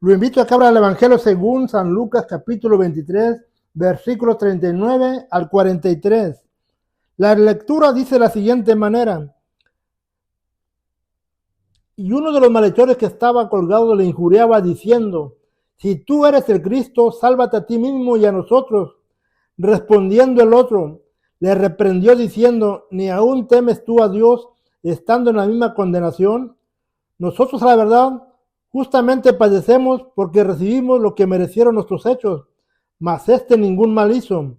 Lo invito a que abra el Evangelio según San Lucas capítulo 23, versículos 39 al 43. La lectura dice de la siguiente manera: y uno de los malhechores que estaba colgado le injuriaba diciendo: si tú eres el Cristo, sálvate a ti mismo y a nosotros. Respondiendo el otro, le reprendió diciendo: ¿ni aún temes tú a Dios, estando en la misma condenación? Nosotros, a la verdad, justamente padecemos porque recibimos lo que merecieron nuestros hechos, mas este ningún mal hizo.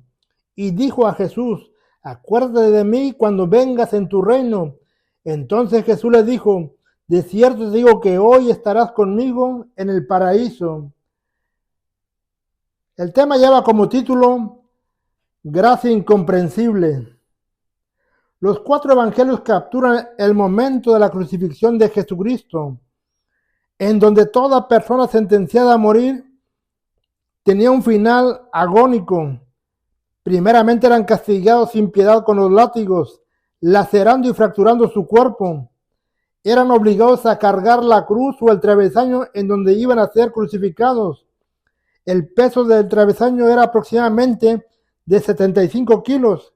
Y dijo a Jesús: acuérdate de mí cuando vengas en tu reino. Entonces Jesús le dijo: de cierto te digo que hoy estarás conmigo en el paraíso. El tema lleva como título Gracia incomprensible. Los 4 evangelios capturan el momento de la crucifixión de Jesucristo, en donde toda persona sentenciada a morir tenía un final agónico. Primeramente eran castigados sin piedad con los látigos, lacerando y fracturando su cuerpo. Eran obligados a cargar la cruz o el travesaño en donde iban a ser crucificados. El peso del travesaño era aproximadamente de 75 kilos,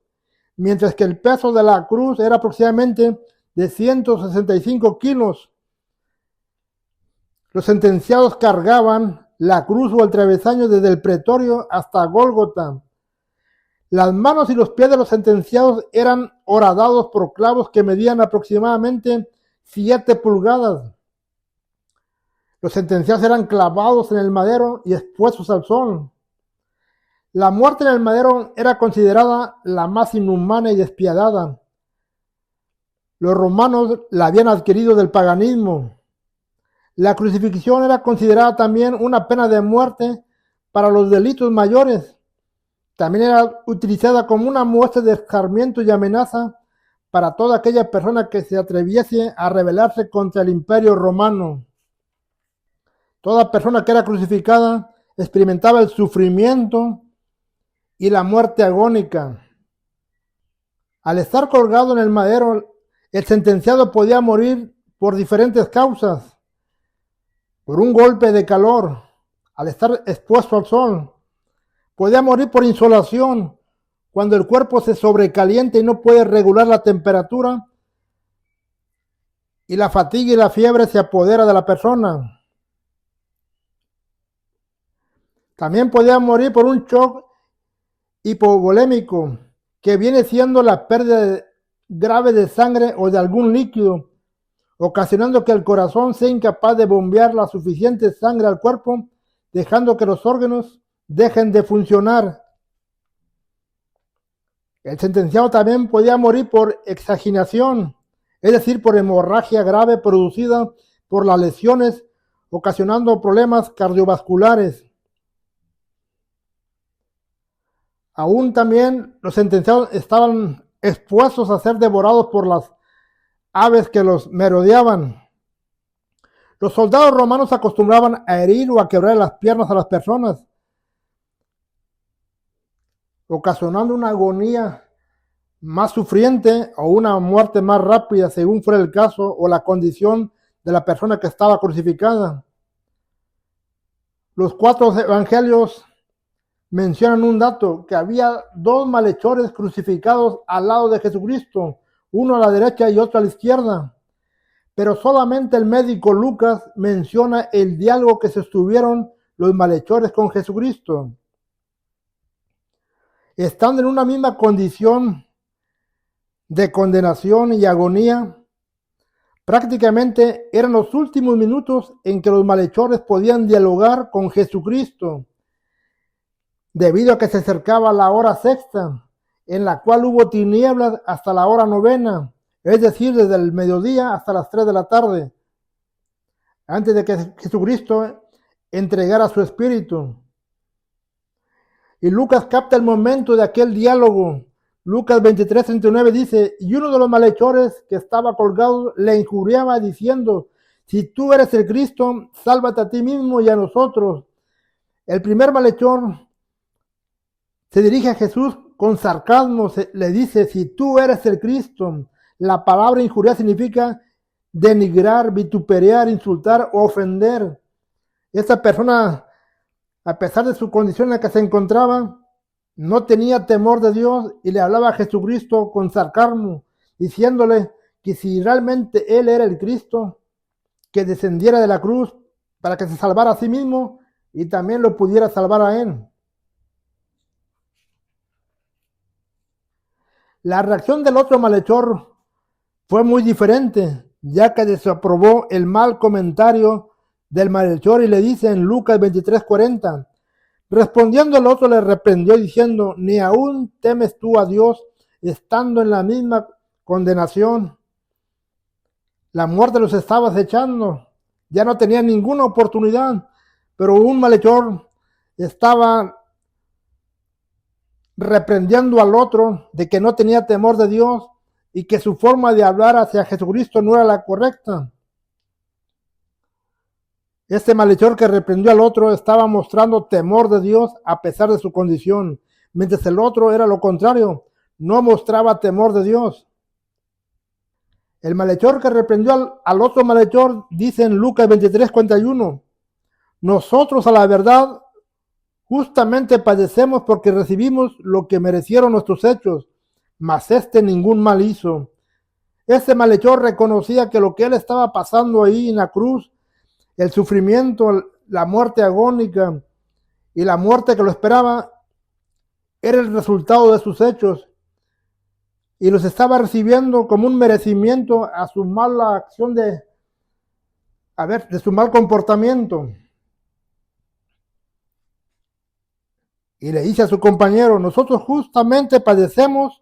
mientras que el peso de la cruz era aproximadamente de 165 kilos. Los sentenciados cargaban la cruz o el travesaño desde el pretorio hasta Gólgota. Las manos y los pies de los sentenciados eran horadados por clavos que medían aproximadamente 7 pulgadas. Los sentenciados eran clavados en el madero y expuestos al sol. La muerte en el madero era considerada la más inhumana y despiadada. Los romanos la habían adquirido del paganismo. La crucifixión era considerada también una pena de muerte para los delitos mayores. También era utilizada como una muestra de escarmiento y amenaza para toda aquella persona que se atreviese a rebelarse contra el imperio romano. Toda persona que era crucificada experimentaba el sufrimiento y la muerte agónica. Al estar colgado en el madero, el sentenciado podía morir por diferentes causas: por un golpe de calor, al estar expuesto al sol; podía morir por insolación, cuando el cuerpo se sobrecalienta y no puede regular la temperatura y la fatiga y la fiebre se apodera de la persona. También podía morir por un shock hipovolémico, que viene siendo la pérdida grave de sangre o de algún líquido, ocasionando que el corazón sea incapaz de bombear la suficiente sangre al cuerpo, dejando que los órganos dejen de funcionar. El sentenciado también podía morir por exaginación, es decir, por hemorragia grave producida por las lesiones, ocasionando problemas cardiovasculares. Aún también los sentenciados estaban expuestos a ser devorados por las aves que los merodeaban. Los soldados romanos acostumbraban a herir o a quebrar las piernas a las personas, ocasionando una agonía más sufriente o una muerte más rápida, según fuera el caso o la condición de la persona que estaba crucificada. Los 4 evangelios mencionan un dato: que había 2 malhechores crucificados al lado de Jesucristo, uno a la derecha y otro a la izquierda. Pero solamente el médico Lucas menciona el diálogo que sostuvieron los malhechores con Jesucristo. Estando en una misma condición de condenación y agonía, prácticamente eran los últimos minutos en que los malhechores podían dialogar con Jesucristo, debido a que se acercaba la hora sexta, en la cual hubo tinieblas hasta la hora novena, es decir, desde el mediodía hasta las 3 de la tarde, antes de que Jesucristo entregara su espíritu. Y Lucas capta el momento de aquel diálogo. Lucas 23:39 dice: y uno de los malhechores que estaba colgado le injuriaba diciendo: si tú eres el Cristo, sálvate a ti mismo y a nosotros. El primer malhechor se dirige a Jesús con sarcasmo, le dice: si tú eres el Cristo. La palabra injuriar significa denigrar, vituperar, insultar o ofender. Esta persona, a pesar de su condición en la que se encontraba, no tenía temor de Dios y le hablaba a Jesucristo con sarcasmo, diciéndole que si realmente Él era el Cristo, que descendiera de la cruz para que se salvara a sí mismo y también lo pudiera salvar a Él. La reacción del otro malhechor fue muy diferente, ya que desaprobó el mal comentario del malhechor y le dice en Lucas 23:40, respondiendo el otro le reprendió diciendo, ni aún temes tú a Dios estando en la misma condenación. La muerte los estaba acechando, ya no tenían ninguna oportunidad, pero un malhechor estaba reprendiendo al otro de que no tenía temor de Dios y que su forma de hablar hacia Jesucristo no era la correcta. Este malhechor que reprendió al otro estaba mostrando temor de Dios a pesar de su condición, mientras el otro era lo contrario, no mostraba temor de Dios. El malhechor que reprendió al otro malhechor dice en Lucas 23:41, nosotros a la verdad justamente padecemos porque recibimos lo que merecieron nuestros hechos, mas ningún mal hizo. Ese malhechor reconocía que lo que él estaba pasando ahí en la cruz, el sufrimiento, la muerte agónica y la muerte que lo esperaba, era el resultado de sus hechos y los estaba recibiendo como un merecimiento a su mala acción de su mal comportamiento. Y le dice a su compañero, nosotros justamente padecemos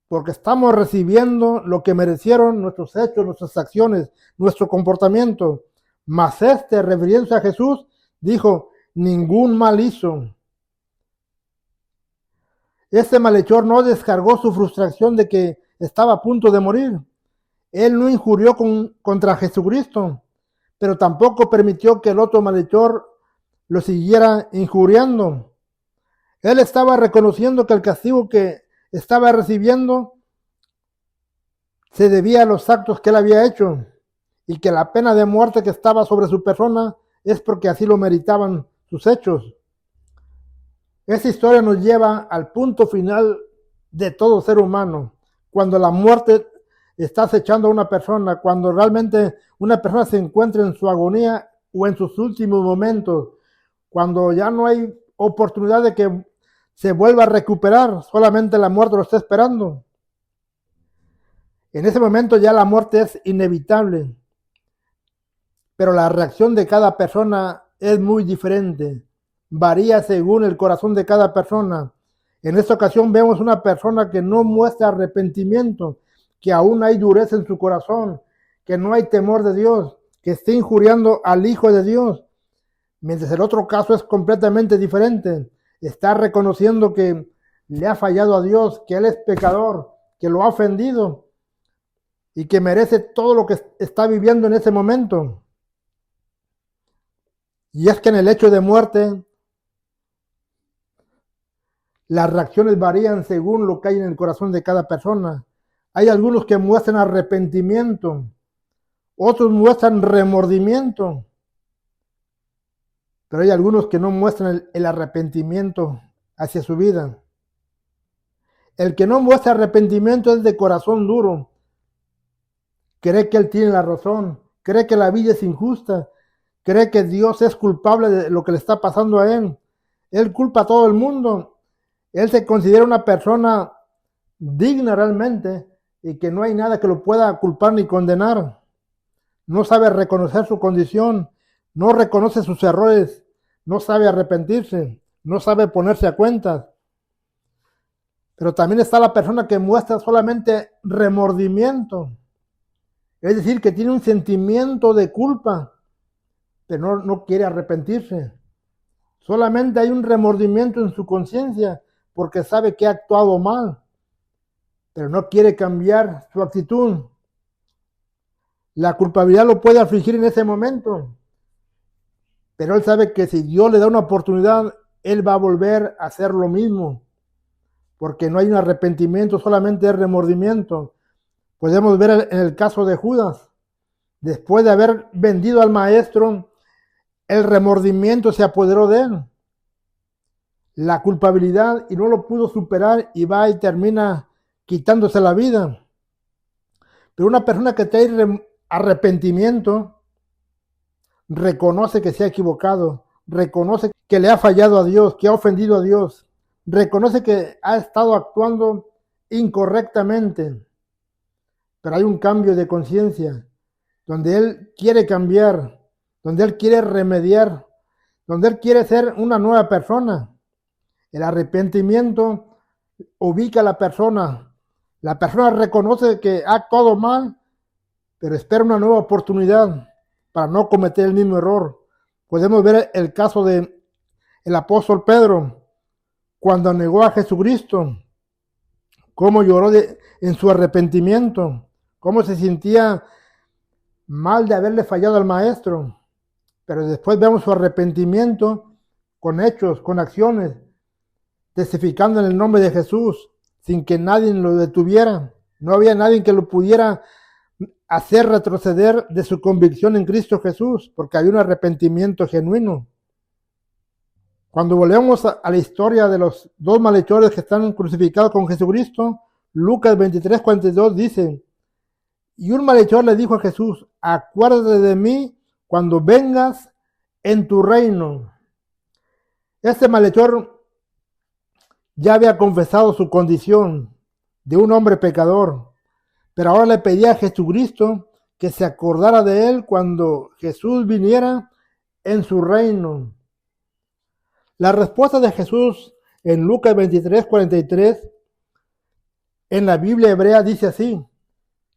porque estamos recibiendo lo que merecieron nuestros hechos, nuestras acciones, nuestro comportamiento. Mas refiriéndose a Jesús, dijo, ningún mal hizo. Este malhechor no descargó su frustración de que estaba a punto de morir. Él no injurió contra Jesucristo, pero tampoco permitió que el otro malhechor lo siguiera injuriando. Él estaba reconociendo que el castigo que estaba recibiendo se debía a los actos que él había hecho y que la pena de muerte que estaba sobre su persona es porque así lo meritaban sus hechos. Esta historia nos lleva al punto final de todo ser humano, cuando la muerte está acechando a una persona, cuando realmente una persona se encuentra en su agonía o en sus últimos momentos, cuando ya no hay oportunidad de que se vuelva a recuperar, solamente la muerte lo está esperando. En ese momento ya la muerte es inevitable, pero la reacción de cada persona es muy diferente, varía según el corazón de cada persona. En esta ocasión vemos una persona que no muestra arrepentimiento, que aún hay dureza en su corazón, que no hay temor de Dios, que está injuriando al Hijo de Dios, mientras el otro caso es completamente diferente. Está reconociendo que le ha fallado a Dios, que él es pecador, que lo ha ofendido y que merece todo lo que está viviendo en ese momento. Y es que en el hecho de muerte, las reacciones varían según lo que hay en el corazón de cada persona. Hay algunos que muestran arrepentimiento, otros muestran remordimiento, pero hay algunos que no muestran el arrepentimiento hacia su vida. El que no muestra arrepentimiento es de corazón duro, cree que él tiene la razón, cree que la vida es injusta, cree que Dios es culpable de lo que le está pasando a él. Él culpa a todo el mundo. Él se considera una persona digna realmente y que no hay nada que lo pueda culpar ni condenar. No sabe reconocer su condición, no reconoce sus errores, no sabe arrepentirse, no sabe ponerse a cuentas. Pero también está la persona que muestra solamente remordimiento, es decir, que tiene un sentimiento de culpa, pero no quiere arrepentirse. Solamente hay un remordimiento en su conciencia porque sabe que ha actuado mal, pero no quiere cambiar su actitud. La culpabilidad lo puede afligir en ese momento, pero él sabe que si Dios le da una oportunidad, él va a volver a hacer lo mismo, porque no hay un arrepentimiento, solamente es remordimiento. Podemos ver en el caso de Judas, después de haber vendido al maestro, el remordimiento se apoderó de él, la culpabilidad, y no lo pudo superar y va y termina quitándose la vida. Pero una persona que trae arrepentimiento reconoce que se ha equivocado, reconoce que le ha fallado a Dios, que ha ofendido a Dios, reconoce que ha estado actuando incorrectamente, pero hay un cambio de conciencia, donde él quiere cambiar, donde él quiere remediar, donde él quiere ser una nueva persona. El arrepentimiento ubica a la persona reconoce que ha actuado mal, pero espera una nueva oportunidad para no cometer el mismo error. Podemos ver el caso de el apóstol Pedro, cuando negó a Jesucristo, cómo lloró en su arrepentimiento, cómo se sentía mal de haberle fallado al maestro. Pero después vemos su arrepentimiento con hechos, con acciones, testificando en el nombre de Jesús, sin que nadie lo detuviera. No había nadie que lo pudiera hacer retroceder de su convicción en Cristo Jesús, porque había un arrepentimiento genuino. Cuando volvemos a la historia de los dos malhechores que están crucificados con Jesucristo, Lucas 23:42 dice: y un malhechor le dijo a Jesús: acuérdate de mí cuando vengas en tu reino. Este malhechor ya había confesado su condición de un hombre pecador, pero ahora le pedía a Jesucristo que se acordara de él cuando Jesús viniera en su reino. La respuesta de Jesús en Lucas 23:43 en la Biblia hebrea dice así: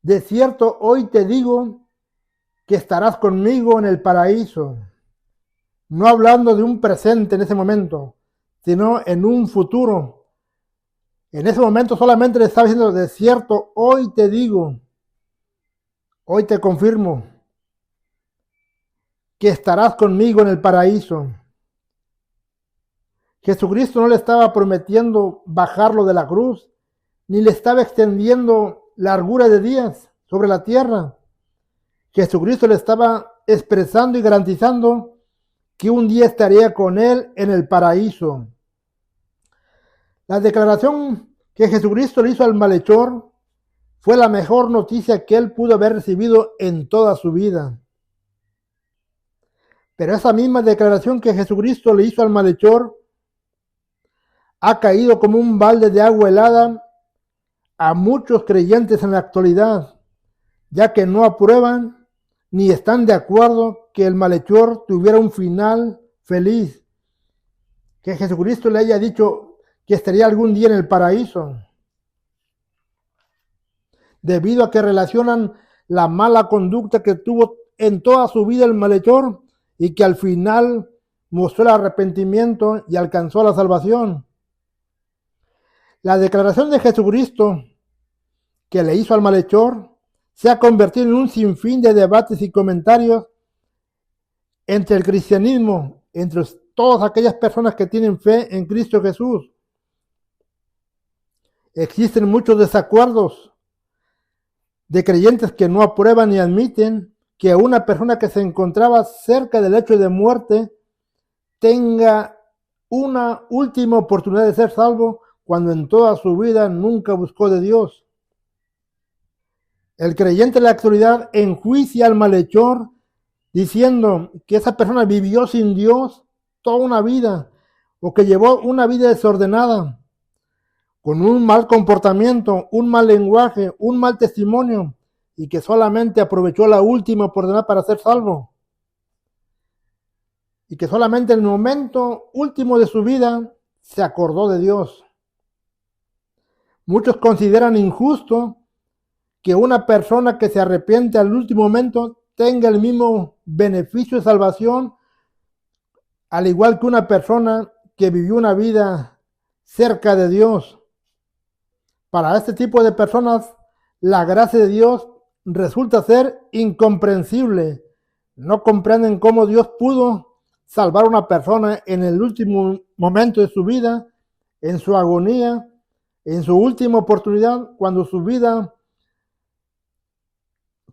de cierto hoy te digo que estarás conmigo en el paraíso. No hablando de un presente en ese momento, sino en un futuro. En ese momento solamente le estaba diciendo: de cierto hoy te digo, hoy te confirmo que estarás conmigo en el paraíso. Jesucristo no le estaba prometiendo bajarlo de la cruz, ni le estaba extendiendo largura de días sobre la tierra. Jesucristo le estaba expresando y garantizando que un día estaría con él en el paraíso. La declaración que Jesucristo le hizo al malhechor fue la mejor noticia que él pudo haber recibido en toda su vida. Pero esa misma declaración que Jesucristo le hizo al malhechor ha caído como un balde de agua helada a muchos creyentes en la actualidad, ya que no aprueban ni están de acuerdo que el malhechor tuviera un final feliz, que Jesucristo le haya dicho que estaría algún día en el paraíso, debido a que relacionan la mala conducta que tuvo en toda su vida el malhechor y que al final mostró el arrepentimiento y alcanzó la salvación. La declaración de Jesucristo que le hizo al malhechor se ha convertido en un sinfín de debates y comentarios entre el cristianismo, entre todas aquellas personas que tienen fe en Cristo Jesús. Existen muchos desacuerdos de creyentes que no aprueban ni admiten que una persona que se encontraba cerca del lecho de muerte tenga una última oportunidad de ser salvo cuando en toda su vida nunca buscó de Dios. El creyente en la actualidad enjuicia al malhechor diciendo que esa persona vivió sin Dios toda una vida o que llevó una vida desordenada, con un mal comportamiento, un mal lenguaje, un mal testimonio, y que solamente aprovechó la última oportunidad para ser salvo. Y que solamente en el momento último de su vida se acordó de Dios. Muchos consideran injusto que una persona que se arrepiente al último momento tenga el mismo beneficio de salvación, al igual que una persona que vivió una vida cerca de Dios. Para este tipo de personas, la gracia de Dios resulta ser incomprensible. No comprenden cómo Dios pudo salvar a una persona en el último momento de su vida, en su agonía, en su última oportunidad, cuando su vida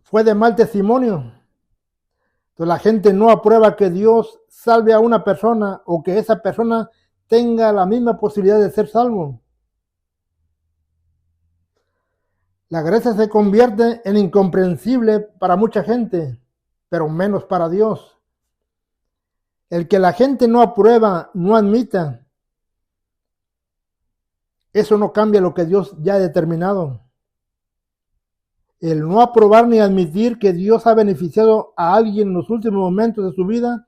fue de mal testimonio. Entonces la gente no aprueba que Dios salve a una persona o que esa persona tenga la misma posibilidad de ser salvo. La gracia se convierte en incomprensible para mucha gente, pero menos para Dios. El que la gente no aprueba, no admita, eso no cambia lo que Dios ya ha determinado. El no aprobar ni admitir que Dios ha beneficiado a alguien en los últimos momentos de su vida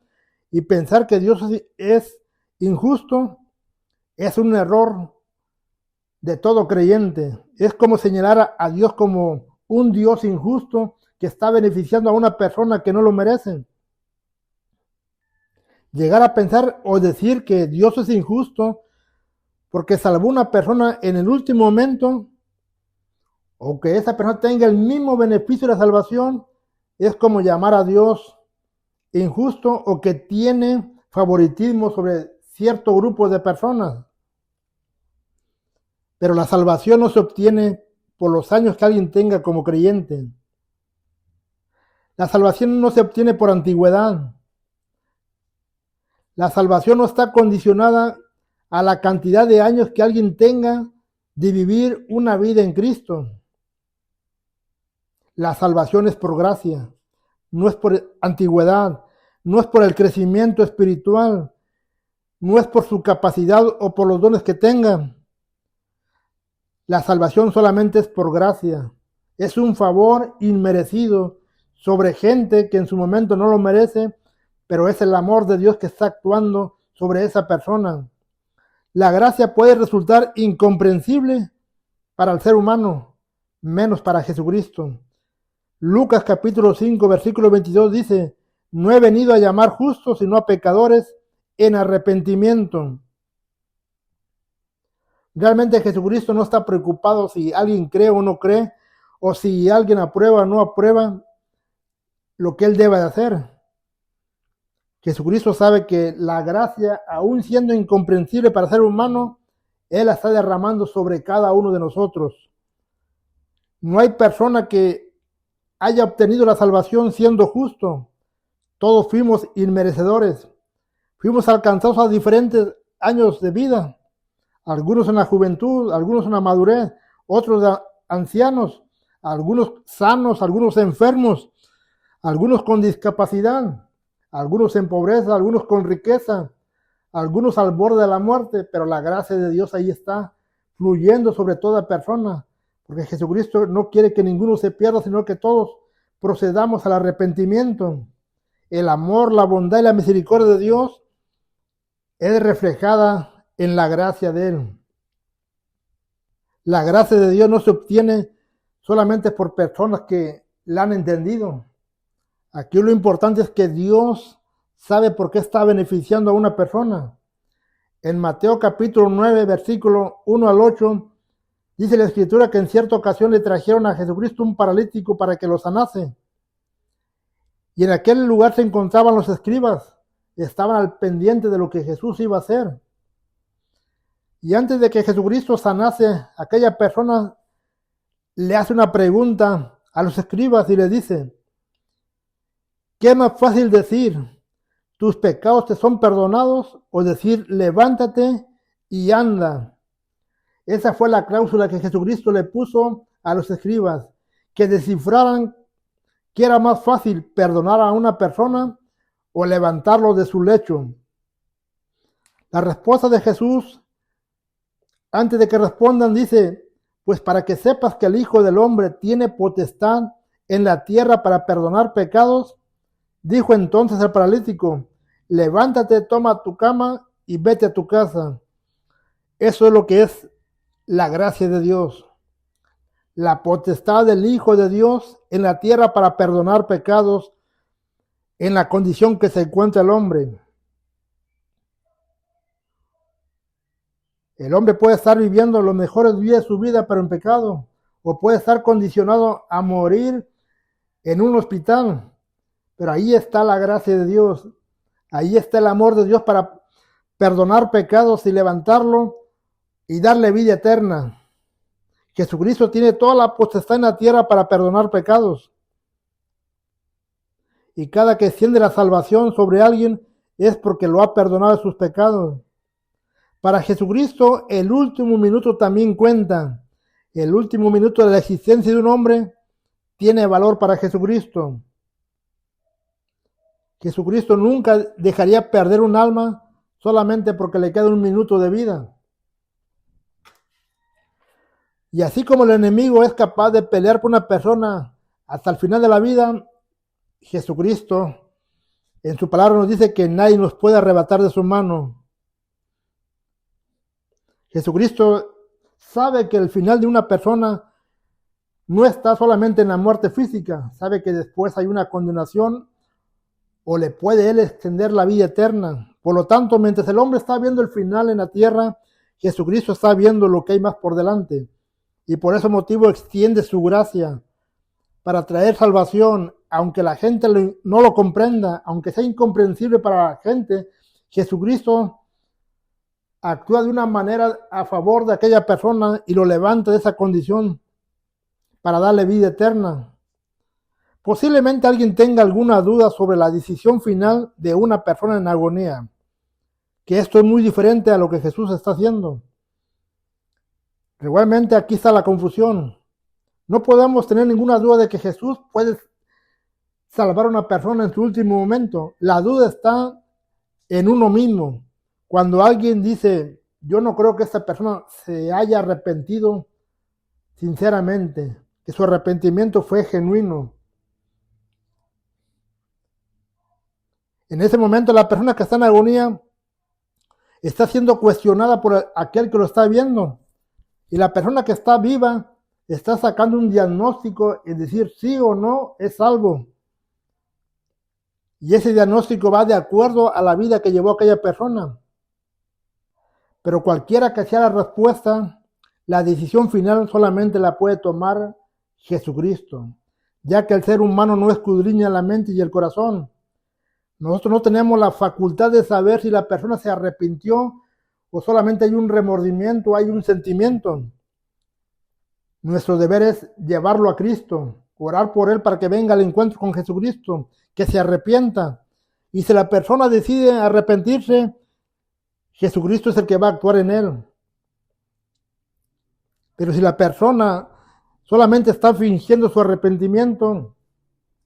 y pensar que Dios es injusto es un error de todo creyente. Es como señalar a Dios como un Dios injusto que está beneficiando a una persona que no lo merece. Llegar a pensar o decir que Dios es injusto porque salvó a una persona en el último momento, o que esa persona tenga el mismo beneficio de la salvación, es como llamar a Dios injusto o que tiene favoritismo sobre cierto grupo de personas. Pero la salvación no se obtiene por los años que alguien tenga como creyente. La salvación no se obtiene por antigüedad. La salvación no está condicionada a la cantidad de años que alguien tenga de vivir una vida en Cristo. La salvación es por gracia, no es por antigüedad, no es por el crecimiento espiritual, no es por su capacidad o por los dones que tenga. La salvación solamente es por gracia. Es un favor inmerecido sobre gente que en su momento no lo merece, pero es el amor de Dios que está actuando sobre esa persona. La gracia puede resultar incomprensible para el ser humano, menos para Jesucristo. Lucas capítulo 5, versículo 22 dice: no he venido a llamar justos, sino a pecadores en arrepentimiento. Realmente Jesucristo no está preocupado si alguien cree o no cree, o si alguien aprueba o no aprueba lo que él debe de hacer. Jesucristo sabe que la gracia, aún siendo incomprensible para el ser humano, Él la está derramando sobre cada uno de nosotros. No hay persona que haya obtenido la salvación siendo justo. Todos fuimos inmerecedores. Fuimos alcanzados a diferentes años de vida. Algunos en la juventud, algunos en la madurez, otros de ancianos, algunos sanos, algunos enfermos, algunos con discapacidad, algunos en pobreza, algunos con riqueza, algunos al borde de la muerte, pero la gracia de Dios ahí está, fluyendo sobre toda persona, porque Jesucristo no quiere que ninguno se pierda, sino que todos procedamos al arrepentimiento. El amor, la bondad y la misericordia de Dios es reflejada en la gracia de Él. La gracia de Dios no se obtiene solamente por personas que la han entendido. Aquí lo importante es que Dios sabe por qué está beneficiando a una persona. En Mateo capítulo 9, versículo 1 al 8, dice la Escritura que en cierta ocasión le trajeron a Jesucristo un paralítico para que lo sanase. Y en aquel lugar se encontraban los escribas, estaban al pendiente de lo que Jesús iba a hacer. Y antes de que Jesucristo sanase a aquella persona, le hace una pregunta a los escribas y le dice: ¿qué es más fácil decir? ¿Tus pecados te son perdonados? O decir, levántate y anda. Esa fue la cláusula que Jesucristo le puso a los escribas, que descifraran qué era más fácil, perdonar a una persona o levantarlo de su lecho. La respuesta de Jesús, antes de que respondan, dice: pues para que sepas que el Hijo del Hombre tiene potestad en la tierra para perdonar pecados, dijo entonces al paralítico: levántate, toma tu cama y vete a tu casa. Eso es lo que es la gracia de Dios. La potestad del Hijo de Dios en la tierra para perdonar pecados en la condición que se encuentra el hombre. El hombre puede estar viviendo los mejores días de su vida, pero en pecado, o puede estar condicionado a morir en un hospital. Pero ahí está la gracia de Dios, ahí está el amor de Dios para perdonar pecados y levantarlo y darle vida eterna. Jesucristo tiene toda la potestad en la tierra para perdonar pecados. y cada que extiende la salvación sobre alguien es porque lo ha perdonado de sus pecados. Para Jesucristo, el último minuto también cuenta. El último minuto de la existencia de un hombre tiene valor para Jesucristo. Jesucristo nunca dejaría perder un alma solamente porque le queda un minuto de vida. Y así como el enemigo es capaz de pelear con una persona hasta el final de la vida, Jesucristo en su palabra nos dice que nadie nos puede arrebatar de su mano. Jesucristo sabe que el final de una persona no está solamente en la muerte física, sabe que después hay una condenación o le puede él extender la vida eterna. Por lo tanto, mientras el hombre está viendo el final en la tierra, Jesucristo está viendo lo que hay más por delante. Y por ese motivo extiende su gracia para traer salvación, aunque la gente no lo comprenda, aunque sea incomprensible para la gente. Jesucristo actúa de una manera a favor de aquella persona y lo levanta de esa condición para darle vida eterna. Posiblemente alguien tenga alguna duda sobre la decisión final de una persona en agonía, que esto es muy diferente a lo que Jesús está haciendo. Igualmente aquí está la confusión. No podemos tener ninguna duda de que Jesús puede salvar a una persona en su último momento. La duda está en uno mismo. Cuando alguien dice, yo no creo que esta persona se haya arrepentido sinceramente, que su arrepentimiento fue genuino. En ese momento la persona que está en agonía está siendo cuestionada por aquel que lo está viendo. Y la persona que está viva está sacando un diagnóstico y decir sí o no es salvo. Y ese diagnóstico va de acuerdo a la vida que llevó aquella persona. Pero cualquiera que sea la respuesta, la decisión final solamente la puede tomar Jesucristo, ya que el ser humano no escudriña la mente y el corazón. Nosotros no tenemos la facultad de saber si la persona se arrepintió o solamente hay un remordimiento, hay un sentimiento. Nuestro deber es llevarlo a Cristo, orar por él para que venga al encuentro con Jesucristo, que se arrepienta. Y si la persona decide arrepentirse, Jesucristo es el que va a actuar en él. Pero si la persona solamente está fingiendo su arrepentimiento,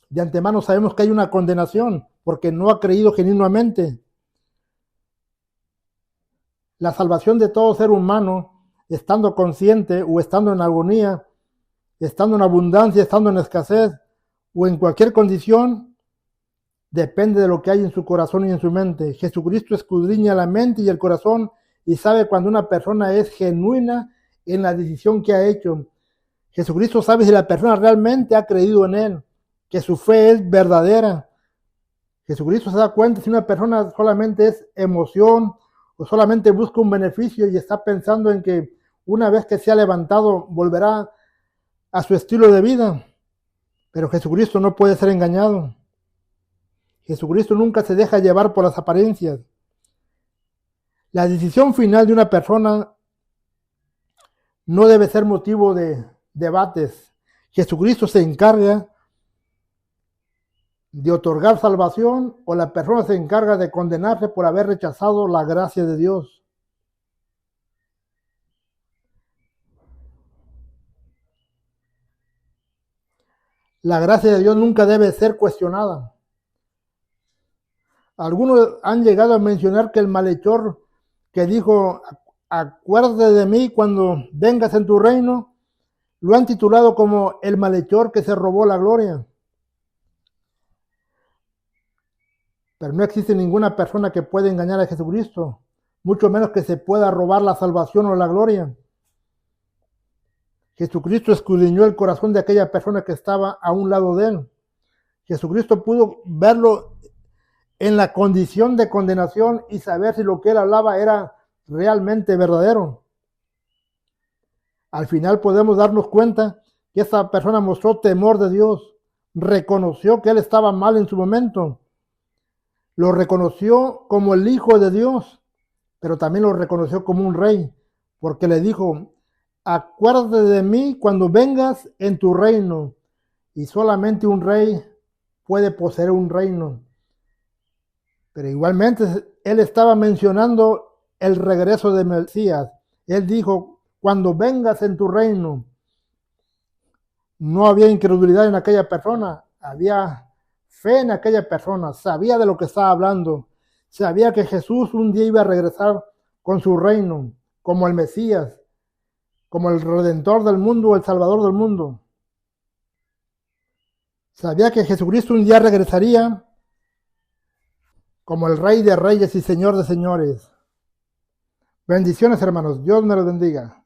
de antemano sabemos que hay una condenación, porque no ha creído genuinamente. La salvación de todo ser humano, estando consciente o estando en agonía, estando en abundancia, estando en escasez o en cualquier condición, depende de lo que hay en su corazón y en su mente. Jesucristo escudriña la mente y el corazón y sabe cuando una persona es genuina en la decisión que ha hecho. Jesucristo sabe si la persona realmente ha creído en él, que su fe es verdadera. Jesucristo se da cuenta si una persona solamente es emoción o solamente busca un beneficio y está pensando en que una vez que se ha levantado volverá a su estilo de vida. Pero Jesucristo no puede ser engañado. Jesucristo nunca se deja llevar por las apariencias. La decisión final de una persona no debe ser motivo de debates. Jesucristo se encarga de otorgar salvación o la persona se encarga de condenarse por haber rechazado la gracia de Dios. La gracia de Dios nunca debe ser cuestionada. Algunos han llegado a mencionar que el malhechor que dijo, acuérdate de mí cuando vengas en tu reino, lo han titulado como el malhechor que se robó la gloria. Pero no existe ninguna persona que pueda engañar a Jesucristo, mucho menos que se pueda robar la salvación o la gloria. Jesucristo escudriñó el corazón de aquella persona que estaba a un lado de él. Jesucristo pudo verlo en la condición de condenación y saber si lo que él hablaba era realmente verdadero. Al final podemos darnos cuenta que esa persona mostró temor de Dios, reconoció que él estaba mal en su momento, lo reconoció como el Hijo de Dios, pero también lo reconoció como un rey, porque le dijo, acuérdate de mí cuando vengas en tu reino. Y solamente un rey puede poseer un reino. Pero igualmente él estaba mencionando el regreso de Mesías. Él dijo, cuando vengas en tu reino. No había incredulidad en aquella persona, había fe en aquella persona, sabía de lo que estaba hablando, sabía que Jesús un día iba a regresar con su reino, como el Mesías, como el Redentor del mundo, el Salvador del mundo. Sabía que Jesucristo un día regresaría como el Rey de Reyes y Señor de Señores. Bendiciones, hermanos. Dios me los bendiga.